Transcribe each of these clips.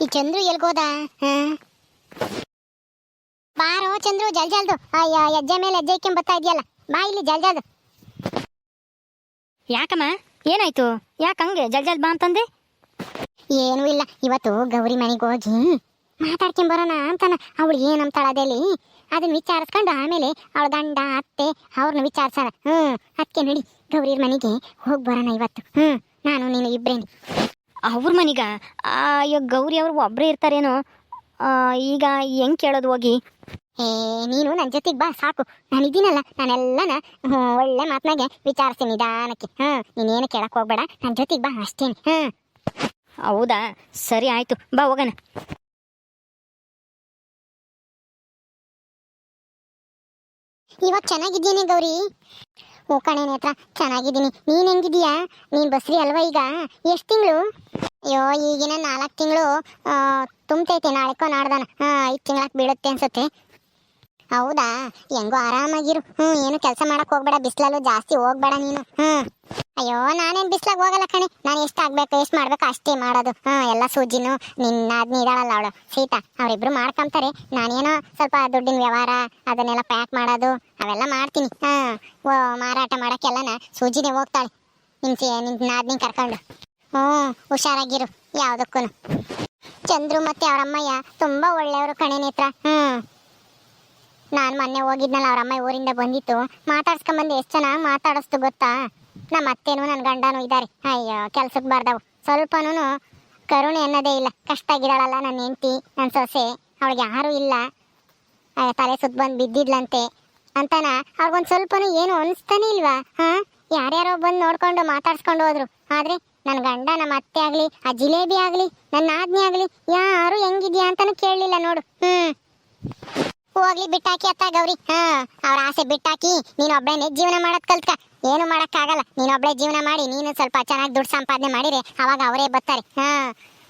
ಈ ಚಂದ್ರು ಎಲ್ಗೋದ? ಬಾರೋ ಚಂದ್ರು, ಜಲ್ಜಲ್ದು. ಅಯ್ಯ, ಹೆಜ್ಜೆ ಮೇಲೆ ಹೆಜ್ಜೆ ಇಕ್ಕೊಂಡ್ ಬರ್ತಾ ಇದೆಯಲ್ಲ, ಬಾ ಇಲ್ಲಿ ಜಲ್ಜಲ್ದು. ಯಾಕಮ್ಮ, ಏನಾಯ್ತು? ಯಾಕಂಗೆ ಜಲ್ಜಲ್ ಬಾ ಅಂತಂದೆ? ಏನೂ ಇಲ್ಲ, ಇವತ್ತು ಗೌರಿ ಮನೆಗೆ ಹೋಗಿ ಮಾತಾಡ್ಕೊಂಡ್ ಬರೋಣ ಅಂತಾನ. ಅವಳು ಏನಂತಾಳ ಅದೇಲಿ ಅದನ್ನ ವಿಚಾರಿಸ್ಕೊಂಡು ಆಮೇಲೆ ಅವಳ ಗಂಡ ಅತ್ತೆ ಅವ್ರನ್ನ ವಿಚಾರಿಸೋಣ. ಅದಕ್ಕೆ ನಡಿ ಗೌರಿಯರ್ ಮನೆಗೆ ಹೋಗಿ ಬರೋಣ ಇವತ್ತು. ನಾನು ನೀನು ಇಬ್ರೇನೆ. ಅವ್ರ ಮನೀಗ? ಅಯ್ಯೋ, ಗೌರಿ ಅವ್ರು ಒಬ್ಬರೇ ಇರ್ತಾರೇನೋ. ಈಗ ಹೆಂಗೆ ಕೇಳೋದು ಹೋಗಿ? ನೀನು ನನ್ನ ಜೊತೆಗೆ ಬಾ ಸಾಕು, ನಾನು ಇದ್ದೀನಲ್ಲ, ನಾನೆಲ್ಲನ ಒಳ್ಳೆ ಮಾತನಾಗೆ ವಿಚಾರಿಸ್ತೀನಿ ನಿಧಾನಕ್ಕೆ. ನೀನೇನು ಕೇಳಕ್ಕೆ ಹೋಗ್ಬೇಡ, ನನ್ನ ಜೊತೆಗೆ ಬಾ ಅಷ್ಟೇನೆ. ಹೌದಾ, ಸರಿ ಆಯ್ತು, ಬಾ ಹೋಗೋಣ. ಇವಾಗ ಚೆನ್ನಾಗಿದ್ದೀನಿ ಗೌರಿ? ಓ ಕಣೆ ನೇತ್ರ, ಚೆನ್ನಾಗಿದ್ದೀನಿ. ನೀನು ಹೆಂಗಿದೀಯಾ? ನೀನು ಬಸ್ರಿ ಅಲ್ವಾ ಈಗ? ಎಷ್ಟು ತಿಂಗಳು? ಅಯ್ಯೋ, ಈಗಿನ 4 ತಿಂಗಳು ತುಂಬತೈತೆ. ನಾಳೆಕೋ ನಾಡ್ದಾನ 5 ತಿಂಗಳಾಕ್ ಬೀಳುತ್ತೆ ಅನ್ಸುತ್ತೆ. ಹೌದಾ? ಹೆಂಗೋ ಆರಾಮಾಗಿರು. ಏನು ಕೆಲಸ ಮಾಡಕ್ ಹೋಗ್ಬೇಡ, ಬಿಸಿಲಲ್ಲೂ ಜಾಸ್ತಿ ಹೋಗ್ಬೇಡ ನೀನು. ಅಯ್ಯೋ, ನಾನೇನು ಬಿಸ್ಲಾಗ ಹೋಗಲ್ಲ ಕಣೆ. ನಾನು ಎಷ್ಟು ಆಗ್ಬೇಕು, ಎಷ್ಟು ಮಾಡ್ಬೇಕು ಅಷ್ಟೇ ಮಾಡೋದು. ಎಲ್ಲ ಸೂಜಿನು ನಿನ್ನ ಅದ್ನ ಇದಾಳಲ್ಲ ಅವಳು ಸೀತಾ, ಅವರಿಬ್ರು ಮಾಡ್ಕೊಂತಾರೆ. ನಾನೇನೋ ಸ್ವಲ್ಪ ದುಡ್ಡಿನ ವ್ಯವಹಾರ ಅದನ್ನೆಲ್ಲ ಪ್ಯಾಕ್ ಮಾಡೋದು ಅವೆಲ್ಲ ಮಾಡ್ತೀನಿ. ಮಾರಾಟ ಮಾಡೋಕ್ಕೆಲ್ಲನ ಸೂಜಿನೇ ಹೋಗ್ತಾಳೆ, ನಿನ್ನ ಅದ್ನ ಕರ್ಕೊಂಡು. ಹುಷಾರಾಗಿರು ಯಾವುದಕ್ಕೂ. ಚಂದ್ರು ಮತ್ತೆ ಅವರಮ್ಮಯ್ಯ ತುಂಬಾ ಒಳ್ಳೆಯವರು ಕಣೆ ನೇತ್ರ. ನಾನು ಮೊನ್ನೆ ಹೋಗಿದ್ನಲ್ಲ, ಅವರಮ್ಮ ಊರಿಂದ ಬಂದಿತ್ತು, ಮಾತಾಡ್ಸ್ಕೊಂಬಂದು ಎಷ್ಟು ಚೆನ್ನಾಗಿ ಮಾತಾಡಿಸ್ತು ಗೊತ್ತಾ. ನಮ್ಮ ಅತ್ತೇನು ನನ್ನ ಗಂಡನೂ ಇದ್ದಾರೆ. ಅಯ್ಯೋ, ಕೆಲ್ಸಕ್ಕೆ ಬಾರ್ದವು. ಸ್ವಲ್ಪನೂ ಕರುಣೆ ಅನ್ನೋದೇ ಇಲ್ಲ. ಕಷ್ಟ ಆಗಿದ್ದಾಳಲ್ಲ ನನ್ನ ಹೆಂಡತಿ, ನನ್ನ ಸೊಸೆ, ಅವಳಿಗೆ ಯಾರೂ ಇಲ್ಲ, ತಲೆ ಸುತ್ತ ಬಂದು ಬಿದ್ದಿದ್ಲಂತೆ ಅಂತಾನ. ಅವ್ರಿಗೊಂದು ಸ್ವಲ್ಪನೂ ಏನು ಅನಿಸ್ತಾನೆ ಇಲ್ವಾ? ಯಾರ್ಯಾರೋ ಬಂದು ನೋಡ್ಕೊಂಡು ಮಾತಾಡ್ಸ್ಕೊಂಡು ಹೋದ್ರು. ಆದರೆ ನನ್ನ ಗಂಡ, ನಮ್ಮ ಅತ್ತೆ ಆಗಲಿ, ಆ ಜಿಲೇಬಿ ಆಗಲಿ, ನನ್ನ ಆಜ್ಞೆ ಆಗಲಿ, ಯಾರು ಹೆಂಗಿದ್ಯಾ ಅಂತಾನು ಕೇಳಲಿಲ್ಲ ನೋಡು. ಹೋಗ್ಲಿ ಬಿಟ್ಟಾಕಿ ಅತ್ತ ಗೌರಿ. ಅವ್ರ ಆಸೆ ಬಿಟ್ಟಾಕಿ ನೀನು ಒಬ್ಬಳೇ ಜೀವನ ಮಾಡೋದ್ ಕಲ್ತ್ಕ. ಏನು ಮಾಡೋಕ್ಕಾಗಲ್ಲ, ನೀನೊಬ್ಳೆ ಜೀವನ ಮಾಡಿ ನೀನು ಸ್ವಲ್ಪ ಚೆನ್ನಾಗಿ ದುಡ್ಡು ಸಂಪಾದನೆ ಮಾಡಿದ್ರೆ ಅವಾಗ ಅವರೇ ಬರ್ತಾರೆ.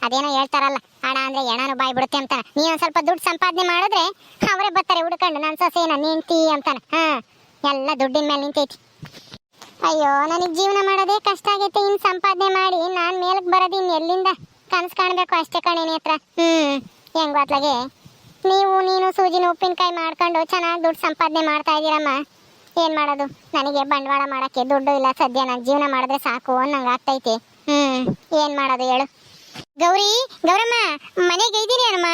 ಅದೇನೋ ಹೇಳ್ತಾರಲ್ಲ, ಹಣ ಅಂದ್ರೆ ಎಣನು ಬಾಯಿ ಬಿಡುತ್ತೆ ಅಂತಾನ. ನೀನು ಸ್ವಲ್ಪ ದುಡ್ಡು ಸಂಪಾದನೆ ಮಾಡಿದ್ರೆ ಅವರೇ ಬರ್ತಾರೆ ಹುಡ್ಕೊಂಡು, ನನ್ನ ಸೊಸೆ ನನ್ನ ಹೆಂಡ್ತಿ ಅಂತಾನ. ಎಲ್ಲ ದುಡ್ಡಿನ ಮೇಲೆ ನಿಂತೈತಿ. ಅಯ್ಯೋ, ನನಗೆ ಜೀವನ ಮಾಡೋದೇ ಕಷ್ಟ ಆಗೈತೆ. ಇನ್ನು ಸಂಪಾದನೆ ಮಾಡಿ ನಾನು ಮೇಲಕ್ಕೆ ಬರೋದು ಇನ್ನು ಎಲ್ಲಿಂದ? ಕನಸು ಕಾಣಬೇಕು ಅಷ್ಟೇ ಕಣೇನಿ ಹತ್ರ. ಹೆಂಗೋ ಅತ್ಲಾಗೆ ನೀನು ಸೂಜಿನ ಉಪ್ಪಿನಕಾಯಿ ಮಾಡ್ಕೊಂಡು ಚೆನ್ನಾಗಿ ದುಡ್ಡು ಸಂಪಾದನೆ ಮಾಡ್ತಾ ಇದ್ದೀರಮ್ಮ. ಏನು ಮಾಡೋದು, ನನಗೆ ಬಂಡವಾಳ ಮಾಡೋಕ್ಕೆ ದುಡ್ಡು ಇಲ್ಲ ಸದ್ಯ. ನಾನು ಜೀವನ ಮಾಡಿದ್ರೆ ಸಾಕು ಅನ್ನಂಗೆ ಆಗ್ತೈತೆ. ಏನು ಮಾಡೋದು ಹೇಳು? ಗೌರಿ, ಗೌರಮ್ಮ, ಮನೆಗೆ ಇದ್ದೀರಿ ಅಮ್ಮ?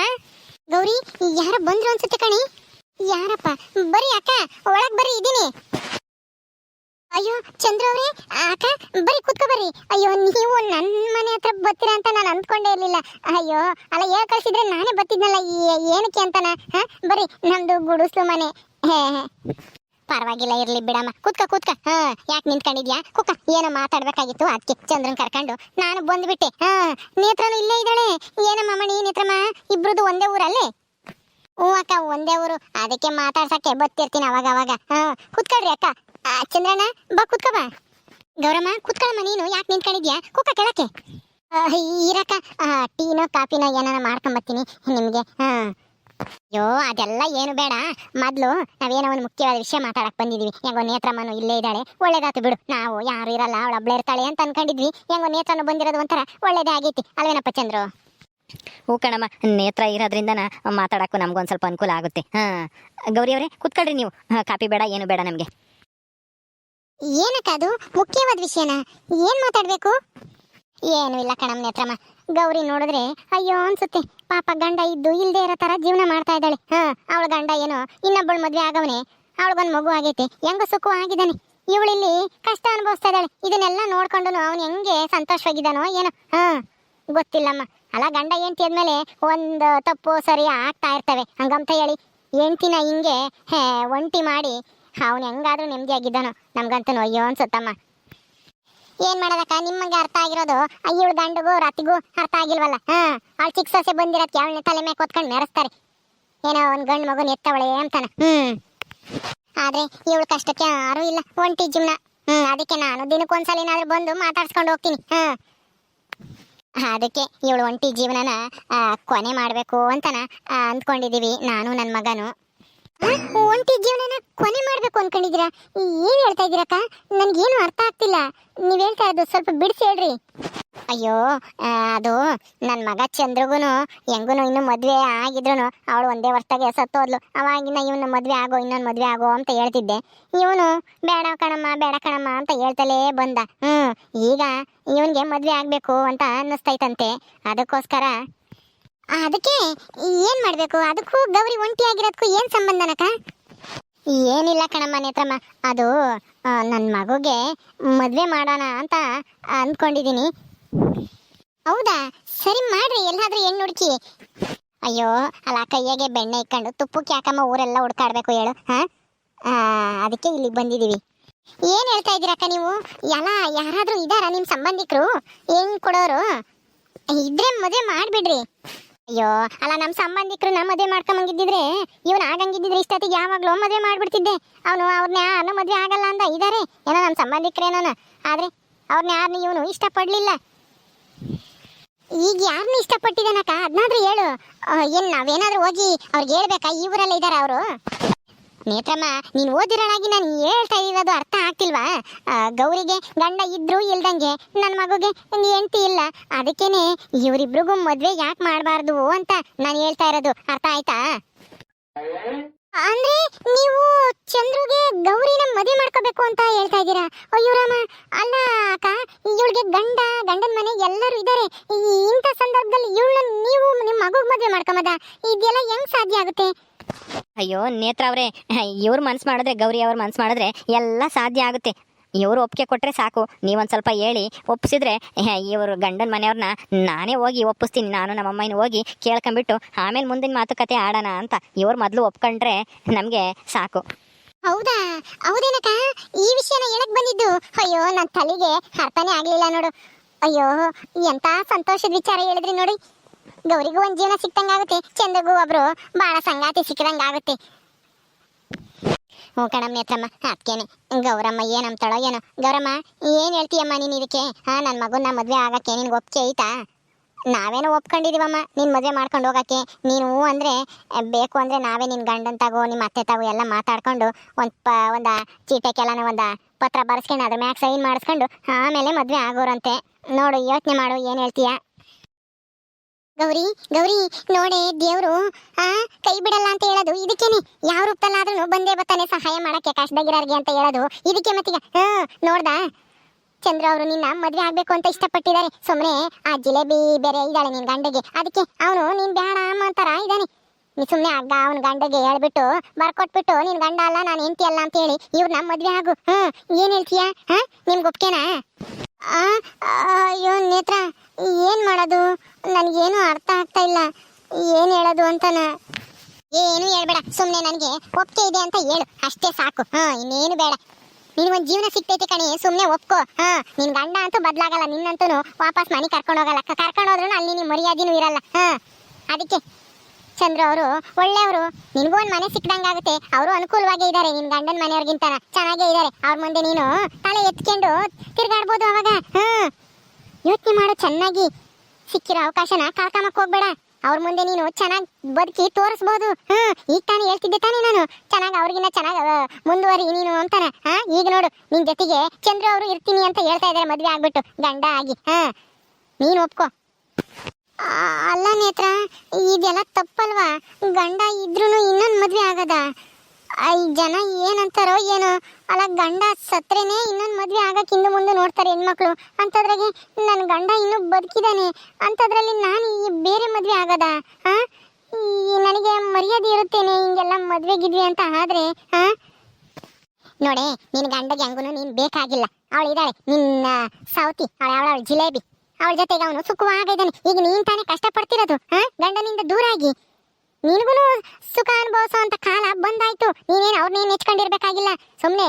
ಗೌರಿ, ಯಾರ ಬಂದ್ರು ಅನ್ಸುತ್ತೆ ಕಣಿ. ಯಾರಪ್ಪ? ಬರ್ರಿ ಅಕ್ಕ, ಒಳಗೆ ಬರ್ರಿ, ಇದ್ದೀನಿ. ಅಯ್ಯೋ ಚಂದ್ರ ಅವ್ರೆ, ಅಕ್ಕ ಬರ್ರಿ, ಕೂತ್ಕೊ ಬರ್ರಿ. ಅಯ್ಯೋ, ನೀವು ನನ್ನ ಮನೆ ಹತ್ರ ಬರ್ತೀರಾ ಅಂತ ನಾನು ಅಂದ್ಕೊಂಡೇ ಇರಲಿಲ್ಲ. ಅಯ್ಯೋ, ಅಲ್ಲ ಹೇಳಿ ಕಳಿಸಿದ್ರೆ ನಾನೇ ಬರ್ತಿದ್ನಲ್ಲ, ಏನಕ್ಕೆ ಅಂತಾನ. ಬರ್ರಿ, ನಮ್ದು ಗುಡಿಸ್ಲು ಮನೆ. ಪರವಾಗಿಲ್ಲ, ಇರ್ಲಿ ಬಿಡಮ್ಮ, ಕೂತ್ಕ. ಯಾಕೆ ನಿಂತ್ಕೊಂಡಿದ್ಯಾ? ಕುಕ್ಕ, ಏನೋ ಮಾತಾಡ್ಬೇಕಾಗಿತ್ತು, ಅದಕ್ಕೆ ಚಂದ್ರನ್ ಕರ್ಕೊಂಡು ನಾನು ಬಂದ್ಬಿಟ್ಟೆ. ನೇತ್ರನು ಇಲ್ಲೇ ಇದ್ದಾಳೆ. ಏನಮ್ಮ ಮಣಿ, ನೇತ್ರಮ್ಮ ಇಬ್ರದ್ದು ಒಂದೇ ಊರಲ್ಲೇ? ಅಕ್ಕ, ಒಂದೇ ಊರು, ಅದಕ್ಕೆ ಮಾತಾಡ್ಸಕ್ಕೆ ಬರ್ತಿರ್ತೀನಿ ಅವಾಗ. ಕೂತ್ಕೊಳ್ರಿ ಅಕ್ಕ. ಚಂದ್ರಣ್ಣ ಬಾ, ಕೂತ್ಕೋ ಬಾ. ಗೌರಮ್ಮ ಕೂತ್ಕೊಳ್ಳಮ್ಮ, ನೀನು ಯಾಕೆ ನಿಂತ್ಕೊಂಡಿದ್ಯಾ? ಕುಕ್ಕ ಕೆಳಕ್ಕೆ. ಇರಕ್ಕ, ಟೀನೋ ಕಾಪಿನೋ ಏನಾರ ಮಾಡ್ಕೊಂಬತ್ತೀನಿ ನಿಮಗೆ. ಅಯ್ಯೋ, ಅದೆಲ್ಲ ಏನು ಬೇಡ. ಮೊದಲು ನಾವೇನೋ ಒಂದು ಮುಖ್ಯವಾದ ವಿಷಯ ಮಾತಾಡಕ್ ಬಂದಿದ್ವಿ. ಹೆಂಗೋ ನೇತ್ರಮ್ಮನು ಇಲ್ಲೇ ಇದ್ದಾಳೆ, ಒಳ್ಳೇದಾತು ಬಿಡು. ನಾವು ಯಾರು ಇರಲ್ಲ, ಅವಳು ಒಬ್ಳೆ ಇರ್ತಾಳೆ ಅಂತ ಅನ್ಕೊಂಡಿದ್ವಿ. ಹೆಂಗೋ ನೇತ್ರನು ಬಂದಿರೋದು ಒಂಥರ ಒಳ್ಳೇದೇ ಆಗೈತಿ ಅಲ್ವೇನಪ್ಪ ಚಂದ್ರು? ಹೂ ಕಣಮ್ಮ, ನೇತ್ರ ಇರೋದ್ರಿಂದ ಮಾತಾಡಕ್ಕೂ ನಮ್ಗೊಂದು ಸ್ವಲ್ಪ ಅನುಕೂಲ ಆಗುತ್ತೆ. ಗೌರಿ ಅವರೇ ಕೂತ್ಕೊಳ್ರಿ ನೀವು. ಕಾಪಿ ಬೇಡ, ಏನು ಬೇಡ ನಮಗೆ. ಏನಕ್ಕ ಅದು ಮುಖ್ಯವಾದ ವಿಷಯನ? ಏನ್ ಮಾತಾಡ್ಬೇಕು? ಏನು ಇಲ್ಲ ಕಣಮ್ ನೇತ್ರಮ್ಮ, ಗೌರಿ ನೋಡಿದ್ರೆ ಅಯ್ಯೋ ಅನ್ಸುತ್ತೆ. ಪಾಪ ಗಂಡ ಇದ್ದು ಇಲ್ದೇ ಇರೋ ತರ ಜೀವನ ಮಾಡ್ತಾ ಇದ್ದಾಳೆ. ಅವಳ ಗಂಡ ಏನೋ ಇನ್ನೊಬ್ಬಳು ಮದ್ವೆ ಆಗವನೆ, ಅವಳಿಗೊಂದು ಮಗು ಆಗೈತೆ, ಹೆಂಗ ಸುಖ ಆಗಿದ್ದಾನೆ. ಇವಳಿಲ್ಲಿ ಕಷ್ಟ ಅನುಭವಿಸ್ತಾ ಇದ್ದಾಳೆ. ಇದನ್ನೆಲ್ಲ ನೋಡ್ಕೊಂಡು ಅವನು ಹೆಂಗೆ ಸಂತೋಷವಾಗಿದ್ದಾನೋ ಏನೋ ಗೊತ್ತಿಲ್ಲಮ್ಮ. ಅಲ್ಲ, ಗಂಡ ಹೆಂಡತಿ ಆದ್ಮೇಲೆ ಒಂದು ತಪ್ಪು ಸರಿ ಆಗ್ತಾ ಇರ್ತವೆ. ಹಂಗಂತ ಹೇಳಿ ಹೆಂಡತಿನ ಹಿಂಗೆ ಒಂಟಿ ಮಾಡಿ ಅವನು ಹೆಂಗಾದ್ರೂ ನೆಮ್ಮದಿಯಾಗಿದ್ದಾನೋ? ನಮ್ಗಂತೂ ಅಯ್ಯೋ ಅನ್ಸುತ್ತಮ್ಮ. ಏನ್ ಮಾಡೋದಕ್ಕ, ನಿಮಗೆ ಅರ್ಥ ಆಗಿರೋದು ಇವಳು ಗಂಡಗೂ ರತಿಗೂ ಅರ್ಥ ಆಗಿಲ್ವಲ್ಲ. ಅವಳು ಚಿಕ್ಕ ಸೊಸೆ ಬಂದಿರತ್ತೆ, ಅವಳನ್ನ ತಲೆ ಮೇಲೆ ಕೊತ್ಕೊಂಡು ಮೆರೆಸ್ತಾರೆ. ಏನೋ ಒಂದು ಗಂಡು ಮಗುನ ಎತ್ತವಳೆ ಅಂತಾನ. ಆದ್ರೆ ಇವಳು ಕಷ್ಟಕ್ಕೆ ಯಾರೂ ಇಲ್ಲ, ಒಂಟಿ ಜೀವನ. ಅದಕ್ಕೆ ನಾನು ದಿನಕ್ಕೊಂದ್ಸಲ ಏನಾದ್ರೂ ಬಂದು ಮಾತಾಡ್ಸ್ಕೊಂಡು ಹೋಗ್ತೀನಿ. ಅದಕ್ಕೆ ಇವಳು ಒಂಟಿ ಜೀವನನ ಕೊನೆ ಮಾಡಬೇಕು ಅಂತನ ಅಂದ್ಕೊಂಡಿದೀವಿ ನಾನು ನನ್ನ ಮಗನು. ಒಂಟಿ ಜೀವನನ ಕೊನೆ ಮಾಡ್ಬೇಕು ಅನ್ಕೊಂಡಿದ್ದೀರಾ? ಏನ್ ಹೇಳ್ತಾ ಇದ್ದೀರಕ್ಕ? ನನ್ಗೇನು ಅರ್ಥ ಆಗ್ತಿಲ್ಲ. ನೀವ್ ಹೇಳ್ತಾ ಇರೋದು ಸ್ವಲ್ಪ ಬಿಡಿಸಿ ಹೇಳ್ರಿ. ಅಯ್ಯೋ ಅದು ನನ್ನ ಮಗ ಚಂದ್ರಗುನು ಹೆಂಗುನು ಇನ್ನು ಮದ್ವೆ ಆಗಿದ್ರು ಅವಳು ಒಂದೇ ವರ್ಷದಾಗೆ ಸತ್ತೋದ್ಲು. ಅವಾಗಿನ ಇವನು ಮದ್ವೆ ಆಗೋ ಇನ್ನೊಂದು ಮದ್ವೆ ಆಗೋ ಅಂತ ಹೇಳ್ತಿದ್ದೆ. ಇವನು ಬೇಡ ಕಣಮ್ಮ ಬೇಡ ಕಣಮ್ಮ ಅಂತ ಹೇಳ್ತಲೇ ಬಂದ. ಈಗ ಇವನ್ಗೆ ಮದ್ವೆ ಆಗ್ಬೇಕು ಅಂತ ಅನ್ನಿಸ್ತೈತಂತೆ. ಅದಕ್ಕೋಸ್ಕರ ಅದಕ್ಕೆ ಏನ್ ಮಾಡ್ಬೇಕು? ಅದಕ್ಕೂ ಗೌರಿ ಒಂಟಿ ಆಗಿರೋದಕ್ಕೂ ಏನ್ ಸಂಬಂಧನಕ? ಏನಿಲ್ಲ ಕಣಮ್ಮ ನೇತ್ರಮ್ಮ, ಅದು ನನ್ನ ಮಗುಗೆ ಮದ್ವೆ ಮಾಡೋಣ ಅಂತ ಅಂದ್ಕೊಂಡಿದೀನಿ. ಹೌದಾ, ಸರಿ ಮಾಡ್ರಿ, ಎಲ್ಲಾದ್ರೂ ಹೆಣ್ಣು ಹುಡುಕಿ. ಅಯ್ಯೋ ಅಲ್ಲ, ಕೈಯಾಗೆ ಬೆಣ್ಣೆ ಇಕ್ಕೊಂಡು ತುಪ್ಪಕ್ಕೆ ಯಾಕಮ್ಮ ಊರೆಲ್ಲ ಹುಡ್ಕಾಡ್ಬೇಕು ಹೇಳು? ಅದಕ್ಕೆ ಇಲ್ಲಿಗೆ ಬಂದಿದೀವಿ. ಏನ್ ಹೇಳ್ತಾ ಇದ್ದೀರಕ್ಕ ನೀವು? ಯಾರಾದ್ರೂ ಇದಾರ ನಿಮ್ ಸಂಬಂಧಿಕರು ಹೆಣ್ ಕೊಡೋರು? ಇದ್ರೆ ಮದುವೆ ಮಾಡ್ಬಿಡ್ರಿ. ಅಯ್ಯೋ ಅಲ್ಲ, ನಮ್ಮ ಸಂಬಂಧಿಕರು ನಮ್ಮ ಮದುವೆ ಮಾಡ್ಕೊಂಬಂಗಿದ್ದಿದ್ರೆ ಇವನು ಆಗಂಗಿದ್ದಿದ್ರೆ ಇಷ್ಟೊತ್ತಿಗೆ ಯಾವಾಗ್ಲೂ ಮದುವೆ ಮಾಡ್ಬಿಡ್ತಿದ್ದೆ. ಅವ್ರನ್ನ ಯಾರನ್ನೂ ಮದುವೆ ಆಗಲ್ಲ ಅಂದ ಇದಾರೆ ಏನೋ ನಮ್ಮ ಸಂಬಂಧಿಕರೇನೋ, ಆದ್ರೆ ಅವ್ರನ್ನ ಯಾರನ್ನ ಇವನು ಇಷ್ಟಪಡ್ಲಿಲ್ಲ. ಈಗ ಯಾರನ್ನ ಇಷ್ಟಪಟ್ಟಿದ್ದಾನಕ್ಕ ಅದನ್ನಾದ್ರೂ ಹೇಳು. ಏನ್ ನಾವೇನಾದ್ರೂ ಹೋಗಿ ಅವ್ರಿಗೆ ಹೇಳ್ಬೇಕಾ? ಈ ಊರಲ್ಲೇ ಇದಾರ ಅವರು? ನೇತ್ರಮ್ಮ, ನೀನು ಓದಿರೋಳಾಗಿ ನಾನು ಹೇಳ್ತಾ ಇರೋದು ಅರ್ಥ ಆಗ್ತಿಲ್ವಾ? ಗೌರಿಗೆ ಗಂಡ ಇದ್ರು ಇಲ್ದಂಗೆ ನನ್ನ ಮಗುಗೆ ಹೆಂಡತಿ ಇಲ್ಲ. ಅದಕ್ಕೇನೆ ಇವರಿಬ್ರಿಗೂ ಮದ್ವೆ ಯಾಕೆ ಮಾಡಬಾರ್ದು ಅಂತ ನಾನು ಹೇಳ್ತಾ ಇರೋದು. ಅರ್ಥ ಆಯ್ತಾ? ಅಂದ್ರೆ ನೀವು ಚಂದ್ರುಗೆ ಗೌರಿನ ಮದುವೆ ಮಾಡ್ಕೋಬೇಕು ಅಂತ ಹೇಳ್ತಾ ಇದ್ದೀರಾ? ಅಯ್ಯೋ ರಾಮ, ಅಲ್ಲ ಅಕ್ಕ, ಇವಳಿಗೆ ಗಂಡನ ಮನೆ ಎಲ್ಲರೂ ಇದ್ದಾರೆ. ಇಂಥ ಸಂದರ್ಭದಲ್ಲಿ ಇವಳನ್ನ ನೀವು ನಿಮ್ಮ ಮಗುಗೆ ಮದುವೆ ಮಾಡ್ಕೊಂಬದ? ಇದೆಲ್ಲ ಹೆಂಗ್ ಸಾಧ್ಯ ಆಗುತ್ತೆ? ಅಯ್ಯೋ ನೇತ್ರ ಅವರೇ, ಇವ್ರು ಮನ್ಸು ಮಾಡಿದ್ರೆ, ಗೌರಿ ಅವ್ರ ಮನ್ಸು ಮಾಡಿದ್ರೆ ಎಲ್ಲ ಸಾಧ್ಯ ಆಗುತ್ತೆ. ಇವರು ಒಪ್ಪಿಗೆ ಕೊಟ್ಟರೆ ಸಾಕು. ನೀವೊಂದು ಸ್ವಲ್ಪ ಹೇಳಿ ಒಪ್ಪಿಸಿದ್ರೆ ಇವರು ಗಂಡನ ಮನೆಯವ್ರನ್ನ ನಾನೇ ಹೋಗಿ ಒಪ್ಪಿಸ್ತೀನಿ. ನಾನು ನಮ್ಮಮ್ಮನ ಹೋಗಿ ಕೇಳ್ಕೊಂಬಿಟ್ಟು ಆಮೇಲೆ ಮುಂದಿನ ಮಾತುಕತೆ ಆಡೋಣ ಅಂತ. ಇವ್ರು ಮೊದಲು ಒಪ್ಕೊಂಡ್ರೆ ನಮಗೆ ಸಾಕು. ಹೌದಾ? ಹೌದೇನಕ್ಕ, ಈ ವಿಷಯನ ಹೇಳಕ್ ಬಂದಿದ್ದು? ಅಯ್ಯೋ ನನ್ನ ತಲೆಗೆ ಅರ್ಥನೇ ಆಗ್ಲಿಲ್ಲ ನೋಡು. ಅಯ್ಯೋ ಎಂತ ಸಂತೋಷದ ವಿಚಾರ ಹೇಳಿದ್ರಿ ನೋಡಿ. ಗೌರಿಗೂ ಒಂದ್ ಜೀವನ ಸಿಕ್ತಂಗಾಗುತ್ತೆ, ಚಂದ್ರಗೂ ಒಬ್ರು ಬಾಳ ಸಂಗಾತಿ ಸಿಕ್ಕದಂಗಾಗುತ್ತೆ. ಹ್ಞೂ ಕಣಮ್ಮ ನೇತ್ರಮ್ಮ, ಅದಕ್ಕೇನೆ ಗೌರಮ್ಮ ಏನಂತಾಳೋ ಏನೋ. ಗೌರಮ್ಮ, ಏನ್ ಹೇಳ್ತೀಯಮ್ಮ ನೀನು ಇದಕ್ಕೆ? ನನ್ನ ಮಗುನ ಮದ್ವೆ ಆಗಕ್ಕೆ ನಿನ್ಗೆ ಒಪ್ಪಿಗೆ ಐತಾ? ನಾವೇನೋ ಒಪ್ಕೊಂಡಿದೀವಮ್ಮ ನಿನ್ ಮದ್ವೆ ಮಾಡ್ಕೊಂಡು ಹೋಗಕ್ಕೆ. ನೀನು ಅಂದ್ರೆ ಬೇಕು ಅಂದ್ರೆ ನಾವೇ ನಿನ್ ಗಂಡನ್ ತಗೋ ನಿಮ್ಮ ಅತ್ತೆ ತಗೋ ಎಲ್ಲ ಮಾತಾಡ್ಕೊಂಡು ಒಂದ ಚೀಟಕ್ಕೆಲ್ಲ ಒಂದ ಪತ್ರ ಬರ್ಸ್ಕೊಂಡು ಅದ್ರ ಮ್ಯಾಗ ಸೈನ್ ಮಾಡಿಸ್ಕೊಂಡು ಆಮೇಲೆ ಮದ್ವೆ ಆಗೋರಂತೆ. ನೋಡು, ಯೋಚನೆ ಮಾಡು, ಏನ್ ಹೇಳ್ತೀಯ? ಗೌರಿ ಗೌರಿ ನೋಡೆ, ದೇವ್ರು ಕೈ ಬಿಡಲ್ಲ ಅಂತ ಹೇಳೋದು ಇದಕ್ಕೇನೆ. ಯಾವ ರೂಪದಲ್ಲಾದ್ರೂ ಬಂದೇ ಬರ್ತಾನೆ ಸಹಾಯ ಮಾಡಕ್ಕೆ ಕಷ್ಟದಾಗಿರೋರ್ಗೆ ಅಂತ ಹೇಳೋದು ಇದಕ್ಕೆ. ಮತ್ತೀಗ ನೋಡ್ದಾ, ಚಂದ್ರ ಅವರು ನಿನ್ನ ಮದ್ವೆ ಆಗ್ಬೇಕು ಅಂತ ಇಷ್ಟಪಟ್ಟಿದ್ದಾರೆ. ಸುಮ್ನೆ ಆ ಜಿಲೇಬಿ ಬೇರೆ ಇದ್ದಾಳೆ ನಿನ್ ಗಂಡಗೆ, ಅದಕ್ಕೆ ಅವನು ನೀನ್ ಬೇಡ ಅಮ್ಮ ಅಂತಾರ ಇದ್ದಾನೆ. ನೀ ಸುಮ್ನೆ ಆಗ ಅವನ ಗಂಡಗೆ ಹೇಳ್ಬಿಟ್ಟು ಬರ್ಕೊಟ್ಬಿಟ್ಟು ನಿನ್ ಗಂಡ ಅಲ್ಲ ನಾನು ಹೆಂಡತಿ ಅಲ್ಲ ಅಂತ ಹೇಳಿ ಇವ್ರನ್ನ ಮದ್ವೆ ಆಗು. ಏನ್ ಹೇಳ್ತೀಯ? ನಿಮ್ಗೆ ಒಪ್ಕೆನಾ? ಅಯ್ಯೋ ನೇತ್ರ, ಏನ್ ಮಾಡೋದು? ನನ್ಗೇನು ಅರ್ಥ ಆಗ್ತಾ ಇಲ್ಲ, ಏನ್ ಹೇಳೋದು ಅಂತನ. ಏನು ಹೇಳ್ಬೇಡ, ಸುಮ್ನೆ ನನಗೆ ಒಪ್ಕೆ ಇದೆ ಅಂತ ಹೇಳು ಅಷ್ಟೇ ಸಾಕು. ಇನ್ನೇನು ಬೇಡ. ನಿನ್ಗೊಂದ್ ಜೀವನ ಸಿಕ್ತೈತಿ ಕಣಿ, ಸುಮ್ನೆ ಒಪ್ಕೋ. ನಿನ್ ಗಂಡ ಅಂತೂ ಬದ್ಲಾಗಲ್ಲ, ನಿನ್ನಂತೂ ವಾಪಸ್ ಮನೆ ಕರ್ಕೊಂಡು ಹೋಗಲ್ಲ. ಕರ್ಕೊಂಡು ಹೋದ್ರು ಅಲ್ಲಿ ನಿನ್ ಮರ್ಯಾದೆನೂ ಇರಲ್ಲ. ಅದಕ್ಕೆ ಚಂದ್ರ ಅವರು ಒಳ್ಳೆಯವರು, ನಿನ್ಗೂ ಒಂದ್ ಮನೆ ಸಿಕ್ದಂಗಾಗುತ್ತೆ. ಅವರು ಅನುಕೂಲವಾಗೇ ಇದ್ದಾರೆ, ನಿನ್ ಗಂಡನ ಮನೆಯವ್ರಿಗಿಂತ ಚೆನ್ನಾಗೇ ಇದ್ದಾರೆ. ಅವ್ರ ಮುಂದೆ ನೀನು ತಲೆ ಎತ್ಕೊಂಡು ತಿರ್ಗಾಡ್ಬೋದು. ಅವಾಗ ಯೋಚನೆ ಮಾಡು, ಚೆನ್ನಾಗಿ ಸಿಕ್ಕಿರೋ ಅವಕಾಶನ ಕಳ್ಕೊಂಬಕ್ ಹೋಗ್ಬೇಡ. ಅವ್ರ ಮುಂದೆ ನೀನು ಚೆನ್ನಾಗಿ ಬದುಕಿ ತೋರಿಸ್ಬೋದು. ಈಗ ತಾನೇ ಹೇಳ್ತಿದ್ದೆ ತಾನೇ ನಾನು, ಚೆನ್ನಾಗಿ ಅವ್ರಿಗಿನ್ನ ಚೆನ್ನಾಗಿ ಮುಂದುವರಿ ನೀನು ಅಂತಾನ. ಈಗ ನೋಡು, ನಿನ್ ಜೊತೆಗೆ ಚಂದ್ರ ಅವರು ಇರ್ತೀನಿ ಅಂತ ಹೇಳ್ತಾ ಇದಾರೆ ಮದ್ವೆ ಆಗ್ಬಿಟ್ಟು ಗಂಡ ಆಗಿ. ನೀನು ಒಪ್ಕೋ. ಅಲ್ಲ ನೇತ್ರ, ಇದೆಲ್ಲ ತಪ್ಪಲ್ವಾ? ಗಂಡ ಇದ್ರೂ ಇನ್ನೊಂದು ಮದ್ವೆ ಆಗದ? ಈ ಜನ ಏನಂತಾರೋ ಏನೋ. ಅಲ್ಲ, ಗಂಡ ಸತ್ರೇನೆ ಇನ್ನೊಂದು ಮದ್ವೆ ಆಗಕ್ಕೆ ಹಿಂದೆ ಮುಂದೆ ನೋಡ್ತಾರೆ ಹೆಣ್ಮಕ್ಳು. ಅಂಥದ್ರಾಗೆ ನನ್ನ ಗಂಡ ಇನ್ನೂ ಬದುಕಿದಾನೆ, ಅಂಥದ್ರಲ್ಲಿ ನಾನು ಈ ಬೇರೆ ಮದ್ವೆ ಆಗದ? ನನಗೆ ಮರ್ಯಾದೆ ಇರುತ್ತೇನೆ ಹಿಂಗೆಲ್ಲ ಮದ್ವೆ ಗಿದ್ವಿ ಅಂತ ಆದ್ರೆ? ನೋಡೆ, ನಿನ್ನ ಗಂಡಗೆ ಹಂಗೂ ನೀನು ಬೇಕಾಗಿಲ್ಲ. ಅವಳಿದ್ದಾಳೆ ನಿನ್ನ ಸಾವತಿ, ಅವಳ ಜಿಲೇಬಿ, ಅವಳ ಜೊತೆಗೆ ಅವನು ಸುಖವಾಗಿದ್ದಾನೆ. ಈಗ ನೀನ್ ತಾನೇ ಕಷ್ಟಪಡ್ತಿರೋದು ಗಂಡನಿಂದ ದೂರ ಆಗಿ. ನಿನಗೂ ಸುಖ ಅನುಭವಿಸೋ ಅಂತ ಕಾಲ ಬಂದಾಯ್ತು. ನೀನೇನು ಅವ್ರನ್ನೇನು ನೆಚ್ಕೊಂಡಿರ್ಬೇಕಾಗಿಲ್ಲ. ಸುಮ್ಮನೆ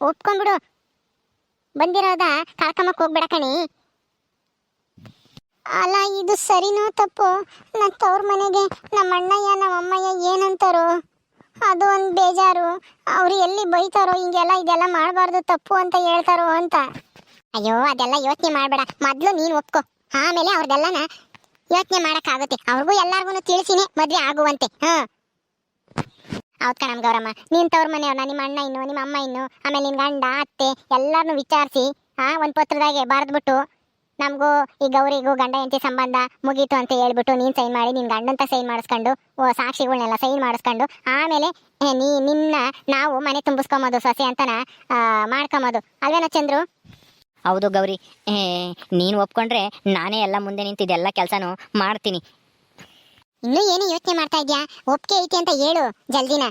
ಒಪ್ಕೊಂಡ್ಬಿಡು. ಬಂದಿರೋದ ಕಳ್ಕೊಂಬಕ್ ಹೋಗ್ಬೇಡ ಕಣಿ. ಅಲ್ಲ, ಇದು ಸರಿನೋ ತಪ್ಪು? ನನ್ನ ತವ್ರ ಮನೆಗೆ ನಮ್ಮ ಅಣ್ಣಯ್ಯ ನಮ್ಮ ಅಮ್ಮಯ್ಯ ಏನಂತಾರೋ ಅದು ಒಂದು ಬೇಜಾರು. ಅವ್ರು ಎಲ್ಲಿ ಬೈತಾರೋ ಹಿಂಗೆಲ್ಲ ಇದೆಲ್ಲ ಮಾಡಬಾರ್ದು ತಪ್ಪು ಅಂತ ಹೇಳ್ತಾರೋ ಅಂತ. ಅಯ್ಯೋ ಅದೆಲ್ಲ ಯೋಚನೆ ಮಾಡಬೇಡ, ಮೊದಲು ನೀನು ಒಪ್ಕೋ, ಆಮೇಲೆ ಅವ್ರದೆಲ್ಲನ ಯೋಚನೆ ಮಾಡೋಕ್ಕಾಗುತ್ತೆ. ಅವ್ರಿಗೂ ಎಲ್ಲರಿಗೂ ತಿಳಿಸಿನೇ ಮದುವೆ ಆಗುವಂತೆ. ಹೌದು ಕಣಮ್ ಗೌರಮ್ಮ, ನೀನು ತವ್ರ ಮನೆಯವ್ರನ್ನ ನಿಮ್ಮ ಅಣ್ಣ ಇನ್ನು ನಿಮ್ಮ ಅಮ್ಮ ಇನ್ನು ಆಮೇಲೆ ನಿನ್ನ ಗಂಡ ಅತ್ತೆ ಎಲ್ಲರನ್ನೂ ವಿಚಾರಿಸಿ ಒಂದು ಪತ್ರದಾಗೆ ಬರೆದ್ಬಿಟ್ಟು ನಮಗೂ ಈ ಗೌರಿಗೂ ಗಂಡ ಹೆಂಡತಿ ಸಂಬಂಧ ಮುಗೀತು ಅಂತ ಹೇಳ್ಬಿಟ್ಟು ನೀನು ಸೈನ್ ಮಾಡಿ ನಿನ್ನ ಗಂಡಂತ ಸೈನ್ ಮಾಡಿಸ್ಕೊಂಡು ಸಾಕ್ಷಿಗಳನ್ನೆಲ್ಲ ಸೈನ್ ಮಾಡಿಸ್ಕೊಂಡು ಆಮೇಲೆ ನಿನ್ನ ನಾವು ಮನೆ ತುಂಬಿಸ್ಕೊಂಬೋದು ಸೊಸೆ ಅಂತನ ಮಾಡ್ಕೊಂಬೋದು ಅಲ್ವೇನೋ ಚಂದ್ರು? ಹೌದು ಗೌರಿ, ನೀನು ಒಪ್ಕೊಂಡ್ರೆ ನಾನೇ ಎಲ್ಲ ಮುಂದೆ ನಿಂತಿದ್ದೆಲ್ಲ ಕೆಲಸನೂ ಮಾಡ್ತೀನಿ. ಇನ್ನೂ ಏನು ಯೋಚನೆ ಮಾಡ್ತಾ ಇದ್ಯಾ? ಒಪ್ಪಿಗೆ ಐತಿ ಅಂತ ಹೇಳು ಜಲ್ದಿನ.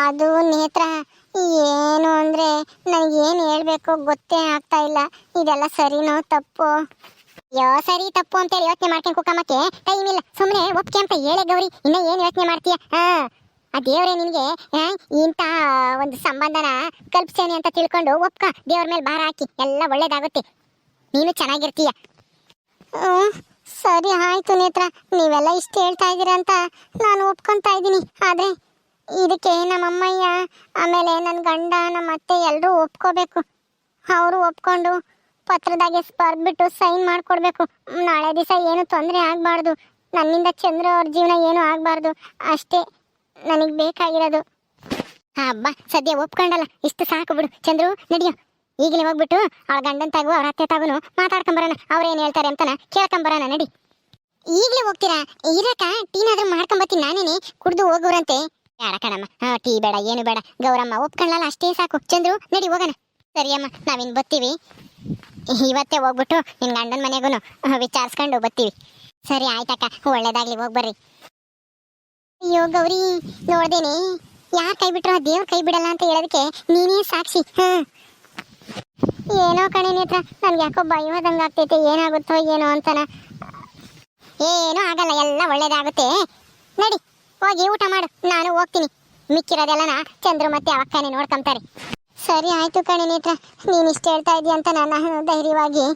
ಅದು ನೇತ್ರ, ಏನು ಅಂದ್ರೆ ನನಗೇನು ಹೇಳ್ಬೇಕು ಗೊತ್ತೇ ಆಗ್ತಾ ಇಲ್ಲ. ಇದೆಲ್ಲ ಸರಿನೋ ತಪ್ಪು? ಸರಿ ತಪ್ಪು ಅಂತೇಳಿ ಯೋಚನೆ ಮಾಡ್ಕೊಂಡು ಕುಕ್ಕಮ್ಮಕ್ಕೆ ಟೈಮ್ ಇಲ್ಲ. ಸುಮ್ಮನೆ ಒಪ್ಪಿಗೆ ಅಂತ ಹೇಳೇ ಗೌರಿ, ಇನ್ನ ಏನು ಯೋಚನೆ ಮಾಡ್ತೀಯ? ಆ ದೇವ್ರೆ ನಿನಗೆ ಇಂಥ ಒಂದು ಸಂಬಂಧನ ಕಲ್ಪಿಸೇನೆ ಅಂತ ತಿಳ್ಕೊಂಡು ಒಪ್ಕ. ದೇವ್ರ ಮೇಲೆ ಭಾರ ಹಾಕಿ ಎಲ್ಲ ಒಳ್ಳೇದಾಗುತ್ತೆ, ನೀನು ಚೆನ್ನಾಗಿರ್ತೀಯ. ಸರಿ ಆಯ್ತು ನೇತ್ರ, ನೀವೆಲ್ಲ ಇಷ್ಟು ಹೇಳ್ತಾ ಇದ್ದೀರಾ ಅಂತ ನಾನು ಒಪ್ಕೊಂತಾ ಇದ್ದೀನಿ. ಆದರೆ ಇದಕ್ಕೆ ನಮ್ಮಮ್ಮಯ್ಯ ಆಮೇಲೆ ನನ್ನ ಗಂಡ ನಮ್ಮ ಅತ್ತೆ ಎಲ್ಲರೂ ಒಪ್ಕೋಬೇಕು. ಅವರು ಒಪ್ಕೊಂಡು ಪತ್ರದಾಗೆ ಬರ್ಬಿಟ್ಟು ಸೈನ್ ಮಾಡಿಕೊಡ್ಬೇಕು. ನಾಳೆ ದಿವಸ ಏನು ತೊಂದರೆ ಆಗಬಾರ್ದು, ನನ್ನಿಂದ ಚಂದ್ರ ಅವ್ರ ಜೀವನ ಏನು ಆಗಬಾರ್ದು, ಅಷ್ಟೇ ನನಗೆ ಬೇಕಾಗಿರೋದು. ಹಬ್ಬ ಸದ್ಯ ಒಪ್ಕೊಂಡಲ್ಲ, ಇಷ್ಟು ಸಾಕು ಬಿಡು. ಚಂದ್ರು ನಡಿಯೋ, ಈಗಲೇ ಹೋಗ್ಬಿಟ್ಟು ಅವಳ ಗಂಡನ ತಾಗು ಅವ್ರ ಅತ್ತೆ ತಾಗುನು ಮಾತಾಡ್ಕೊಂಬರೋಣ, ಅವ್ರೇನು ಹೇಳ್ತಾರೆ ಅಂತನ ಕೇಳ್ಕೊಂಬರೋಣ. ನಡಿ. ಈಗಲೇ ಹೋಗ್ತೀರಾ? ಇರಕ ಟೀನಾದ್ರೂ ಮಾಡ್ಕೊಂಬತ್ತೀನಿ, ನಾನೇನೆ ಕುಡ್ದು ಹೋಗೋರಂತೆ. ಬೇಡ ಕಣಮ್ಮ, ಟೀ ಬೇಡ, ಏನು ಬೇಡ. ಗೌರಮ್ಮ ಒಪ್ಕೊಳ್ಳಲ್ಲ, ಅಷ್ಟೇ ಸಾಕು. ಚಂದ್ರು ನಡಿ ಹೋಗೋಣ. ಸರಿಯಮ್ಮ, ನಾವಿನ್ ಬರ್ತೀವಿ. ಇವತ್ತೇ ಹೋಗ್ಬಿಟ್ಟು ನಿನ್ನ ಗಂಡನ ಮನೆಗೂ ವಿಚಾರಿಸ್ಕೊಂಡು ಬರ್ತೀವಿ. ಸರಿ ಆಯ್ತಕ್ಕ, ಒಳ್ಳೇದಾಗ್ಲಿ, ಹೋಗ್ಬರ್ರಿ. ಅಯ್ಯೋ ಗೌರಿ, ನೋಡ್ದೇನೆ ಯಾರು ಕೈ ಬಿಟ್ರು ದೇವ್ರ ಕೈ ಬಿಡಲ್ಲ ಅಂತ ಹೇಳೋದಕ್ಕೆ ನೀನೇ ಸಾಕ್ಷಿ. ಏನೋ ಕಣೆ ನೇತ್ರ, ನನ್ಗೆ ಯಾಕೋ ಭಯವಾದಂಗೆ ಆಗ್ತೈತೆ, ಏನಾಗುತ್ತೋ ಏನೋ ಅಂತನ. ಏನೂ ಆಗಲ್ಲ, ಎಲ್ಲ ಒಳ್ಳೇದಾಗುತ್ತೆ. ನಡಿ ಹೋಗಿ ಊಟ ಮಾಡು, ನಾನು ಹೋಗ್ತೀನಿ. ಮಿಕ್ಕಿರೋದೆಲ್ಲನ ಚಂದ್ರು ಮತ್ತೆ ಅವಕ್ಕನೇ ನೋಡ್ಕೊಂತಾರೆ. ಸರಿ ಆಯ್ತು ಕಣೆ ನೇತ್ರ, ನೀನು ಇಷ್ಟು ಹೇಳ್ತಾ ಇದೀಯ ಅಂತ ನಾನು ಧೈರ್ಯವಾಗಿ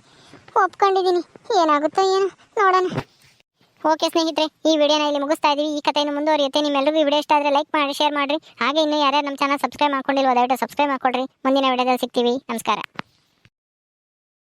ಒಪ್ಕೊಂಡಿದ್ದೀನಿ. ಏನಾಗುತ್ತೋ ಏನೋ ನೋಡೋಣ. ಓಕೆ ಸ್ನೇಹಿತರೆ, ಈ ವಿಡಿಯೋನ ಇಲ್ಲಿ ಮುಗಿಸ್ತಾ ಇದೀವಿ. ಈ ಕಥೆಯನ್ನು ಮುಂದುವರಿಯುತ್ತೆ. ನಿಮ್ಮೆಲ್ಲರಿಗೂ ಈ ವಿಡಿಯೋ ಇಷ್ಟ ಆದರೆ ಲೈಕ್ ಮಾಡಿ, ಶೇರ್ ಮಾಡಿರಿ. ಹಾಗೆ ಇನ್ನೂ ಯಾರ್ಯಾರು ನಮ್ಮ ಚಾನಲ್ ಸಬ್ಸ್ಕ್ರೈಬ್ ಮಾಡ್ಕೊಂಡಿಲ್ವೋ ದಯವಿಟ್ಟು ಸಬ್ಸ್ಕ್ರೈಬ್ ಮಾಡ್ಕೊಳ್ರಿ. ಮುಂದಿನ ವಿಡಿಯೋದಲ್ಲಿ ಸಿಗ್ತೀವಿ. ನಮಸ್ಕಾರ.